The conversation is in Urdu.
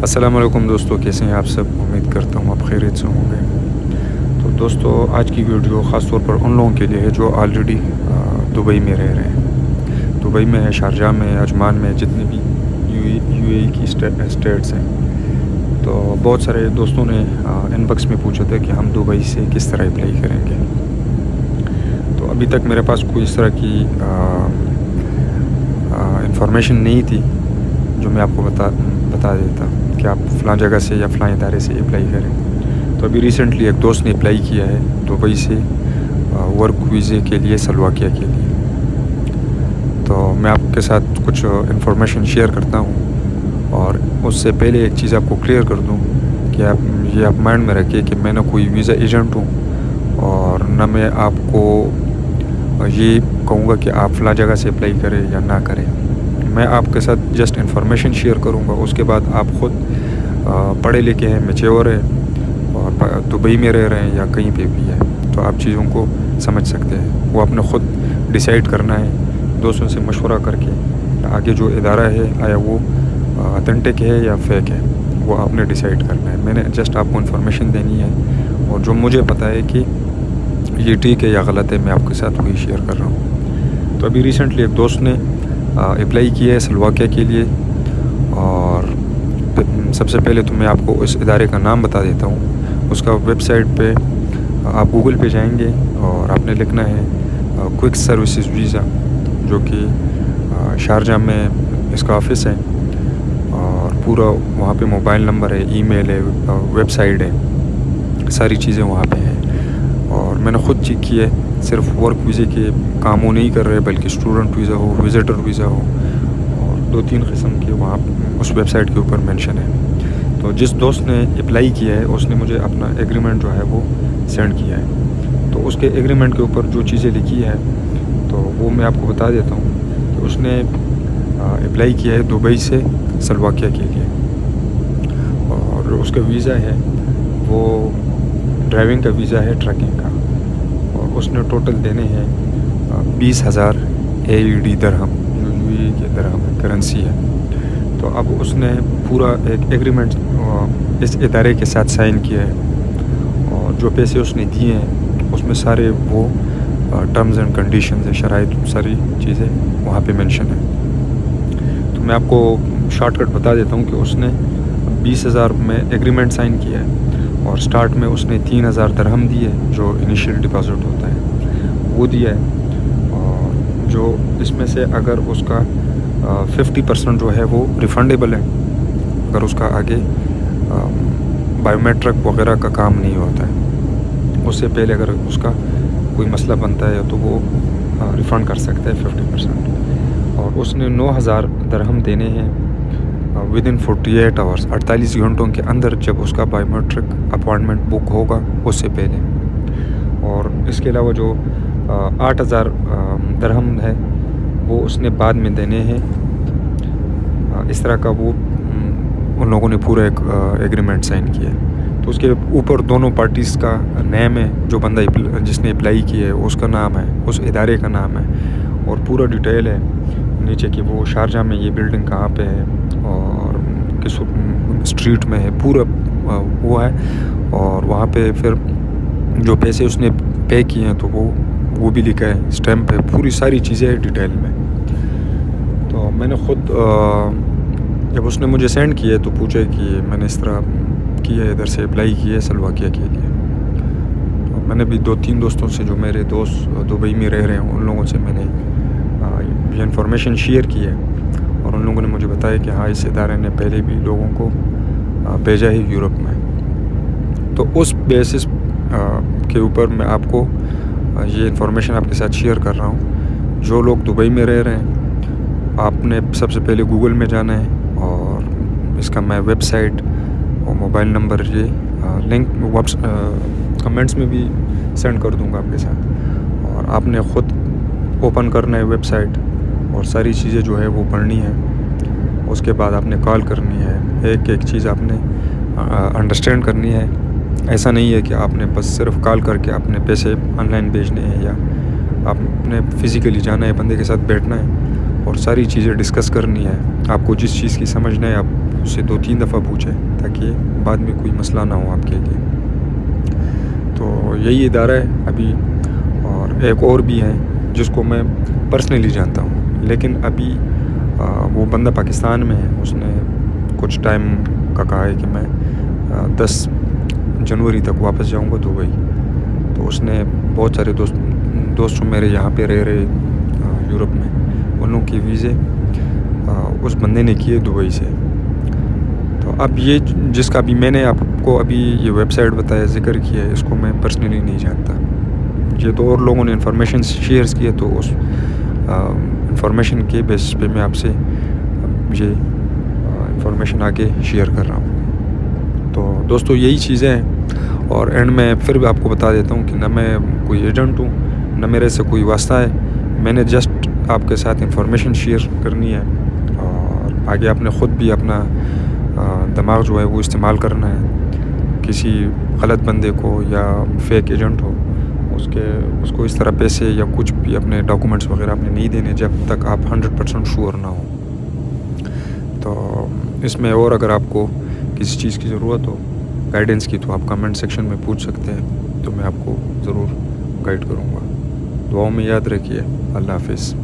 السلام علیکم دوستو، کیسے ہیں آپ سب؟ امید کرتا ہوں آپ خیریت سے ہوں گے۔ تو دوستو، آج کی ویڈیو خاص طور پر ان لوگوں کے لیے ہے جو آلریڈی دبئی میں رہ رہے ہیں۔ دبئی میں ہے، شارجہ میں، عجمان میں، جتنے بھی یو اے کی اسٹیٹس ہیں۔ تو بہت سارے دوستوں نے ان باکس میں پوچھا تھا کہ ہم دبئی سے کس طرح اپلائی کریں گے۔ تو ابھی تک میرے پاس کوئی اس طرح کی انفارمیشن نہیں تھی جو میں آپ کو بتا دیتا کہ آپ فلاں جگہ سے یا فلاں ادارے سے اپلائی کریں۔ تو ابھی ریسنٹلی ایک دوست نے اپلائی کیا ہے دبئی سے ورک ویزے کے لیے، سلواکیہ کے لیے۔ تو میں آپ کے ساتھ کچھ انفارمیشن شیئر کرتا ہوں، اور اس سے پہلے ایک چیز آپ کو کلیئر کر دوں کہ آپ مائنڈ میں رکھیے کہ میں نہ کوئی ویزا ایجنٹ ہوں، اور نہ میں آپ کو یہ کہوں گا کہ آپ فلاں جگہ سے اپلائی کریں یا نہ کریں۔ میں آپ کے ساتھ جسٹ انفارمیشن شیئر کروں گا، اس کے بعد آپ خود پڑھے لکھے ہیں، میچور ہیں، اور دبئی میں رہ رہے ہیں یا کہیں پہ بھی ہے، تو آپ چیزوں کو سمجھ سکتے ہیں۔ وہ اپنے خود ڈیسائیڈ کرنا ہے، دوستوں سے مشورہ کر کے آگے جو ادارہ ہے آیا وہ اتھینٹک ہے یا فیک ہے، وہ آپ نے ڈیسائیڈ کرنا ہے۔ میں نے جسٹ آپ کو انفارمیشن دینی ہے، اور جو مجھے پتہ ہے کہ یہ ٹھیک ہے یا غلط ہے، میں آپ کے ساتھ وہی شیئر کر رہا ہوں۔ تو ابھی ریسنٹلی ایک دوست نے اپلائی کیا ہے سلواکیہ کے لیے، اور سب سے پہلے تو میں آپ کو اس ادارے کا نام بتا دیتا ہوں۔ اس کا ویب سائٹ پہ آپ گوگل پہ جائیں گے اور آپ نے لکھنا ہے کوئک سروسز ویزا، جو کہ شارجہ میں اس کا آفس ہے، اور پورا وہاں پہ موبائل نمبر ہے، ای میل ہے، ویب سائٹ ہے، ساری چیزیں وہاں پہ ہیں۔ اور میں نے خود چیک کیا ہے، صرف ورک ویزے کے کام وہ نہیں کر رہے، بلکہ اسٹوڈنٹ ویزا ہو، وزٹر ویزا ہو، اور 2-3 قسم کے وہاں اس ویب سائٹ کے اوپر مینشن ہے۔ تو جس دوست نے اپلائی کیا ہے اس نے مجھے اپنا ایگریمنٹ جو ہے وہ سینڈ کیا ہے۔ تو اس کے ایگریمنٹ کے اوپر جو چیزیں لکھی ہے تو وہ میں آپ کو بتا دیتا ہوں کہ اس نے اپلائی کیا ہے دبئی سے سلواکیہ کے لیے، اور اس کا ویزا ہے وہ ڈرائیونگ کا ویزا ہے، ٹرکنگ کا، اور اس نے ٹوٹل دینے ہیں 20,000 AED درہم، جو UAE کے درہم ہے، کرنسی ہے۔ تو اب اس نے پورا ایک ایگریمنٹ اس ادارے کے ساتھ سائن کیا ہے، اور جو پیسے اس نے دیے ہیں اس میں سارے وہ ٹرمز اینڈ کنڈیشنز ہیں، شرائط، ساری چیزیں وہاں پہ مینشن ہیں۔ تو میں آپ کو شارٹ کٹ بتا دیتا ہوں کہ اس نے 20,000 میں ایگریمنٹ سائن کیا ہے، اور سٹارٹ میں اس نے 3,000 درہم دیے، جو انیشیل ڈپازٹ ہوتا ہے وہ دیا ہے، اور جو اس میں سے اگر اس کا 50% جو ہے وہ ریفنڈیبل ہے، اگر اس کا آگے بائیو میٹرک وغیرہ کا کام نہیں ہوتا ہے، اس سے پہلے اگر اس کا کوئی مسئلہ بنتا ہے تو وہ ریفنڈ کر سکتا ہے 50%۔ اور اس نے 9,000 درہم دینے ہیں ودن 48 آورس، 48 گھنٹوں کے اندر، جب اس کا بائیو میٹرک اپوائنٹمنٹ بک ہوگا اس سے پہلے۔ اور اس کے علاوہ جو 8,000 درہم ہے وہ اس نے بعد میں دینے ہیں۔ اس طرح کا وہ ان لوگوں نے پورا ایک ایگریمنٹ سائن کیا ہے۔ تو اس کے اوپر دونوں پارٹیز کا نیم ہے، جو بندہ جس نے اپلائی کیا ہے اس کا نام ہے، اس ادارے کا نام ہے، اور پورا ڈیٹیل ہے نیچے کہ وہ شارجہ میں یہ بلڈنگ کہاں پہ ہے اور کس اسٹریٹ میں ہے، پورا وہ ہے۔ اور وہاں پہ پھر جو پیسے اس نے پے کیے ہیں تو وہ بھی لکھا ہے، اسٹیمپ ہے، پوری ساری چیزیں ہیں ڈیٹیل میں۔ تو میں نے خود جب اس نے مجھے سینڈ کیا تو پوچھا کہ میں نے اس طرح کیا ہے، ادھر سے اپلائی کیا ہے سلواکیہ کے لیے۔ تو میں نے بھی 2-3 دوستوں سے، جو میرے دوست دبئی میں رہ رہے ہیں، ان لوگوں سے میں نے یہ انفارمیشن شیئر کی ہے، اور ان لوگوں نے مجھے بتایا کہ ہاں اس ادارے نے پہلے بھی لوگوں کو بھیجا ہے یورپ میں۔ تو اس بیسس کے اوپر میں آپ کو یہ انفارمیشن آپ کے ساتھ شیئر کر رہا ہوں۔ جو لوگ دبئی میں رہ رہے ہیں، آپ نے سب سے پہلے گوگل میں جانا ہے، اور اس کا میں ویب سائٹ اور موبائل نمبر یہ لنک کمنٹس میں بھی سینڈ کر دوں گا آپ کے ساتھ، اور آپ نے خود اوپن کرنا ہے ویب سائٹ، اور ساری چیزیں جو ہے وہ پڑھنی ہے۔ اس کے بعد آپ نے کال کرنی ہے، ایک ایک چیز آپ نے انڈرسٹینڈ کرنی ہے۔ ایسا نہیں ہے کہ آپ نے بس صرف کال کر کے اپنے پیسے آن لائن بھیجنے ہیں، یا آپ نے فزیکلی جانا ہے، بندے کے ساتھ بیٹھنا ہے اور ساری چیزیں ڈسکس کرنی ہے۔ آپ کو جس چیز کی سمجھنا ہے آپ اس سے 2-3 دفعہ پوچھیں تاکہ بعد میں کوئی مسئلہ نہ ہو آپ کے لیے. تو یہی ادارہ ہے ابھی. اور ایک اور بھی ہے جس کو میں پرسنلی جانتا ہوں، لیکن ابھی وہ بندہ پاکستان میں ہے. اس نے کچھ ٹائم کا کہا ہے کہ میں 10 جنوری تک واپس جاؤں گا دبئی. تو اس نے بہت سارے دوست میرے یہاں پہ رہ رہے یورپ میں، ان لوگوں کے ویزے اس بندے نے کیے دبئی سے. تو اب یہ جس کا بھی میں نے آپ کو ابھی یہ ویب سائٹ بتایا، ذکر کیا ہے، اس کو میں پرسنلی نہیں جانتا. یہ تو اور لوگوں نے انفارمیشن شیئرز کی ہے، تو اس انفارمیشن کے بیس پہ میں آپ سے یہ انفارمیشن آگے شیئر کر رہا ہوں. تو دوستو یہی چیزیں ہیں. اور اینڈ میں پھر بھی آپ کو بتا دیتا ہوں کہ نہ میں کوئی ایجنٹ ہوں، نہ میرے سے کوئی واسطہ ہے. میں نے جسٹ آپ کے ساتھ انفارمیشن شیئر کرنی ہے، اور آگے آپ نے خود بھی اپنا دماغ جو ہے وہ استعمال کرنا ہے. کسی غلط بندے کو یا فیک ایجنٹ ہو، اس کو اس طرح پیسے یا کچھ بھی اپنے ڈاکومنٹس وغیرہ آپ نے نہیں دینے جب تک آپ 100% شور نہ ہو. تو اس میں اور اگر آپ کو کسی چیز کی ضرورت ہو گائیڈنس کی، تو آپ کمنٹ سیکشن میں پوچھ سکتے ہیں، تو میں آپ کو ضرور گائیڈ کروں گا. دعاؤں میں یاد رکھیے. اللہ حافظ.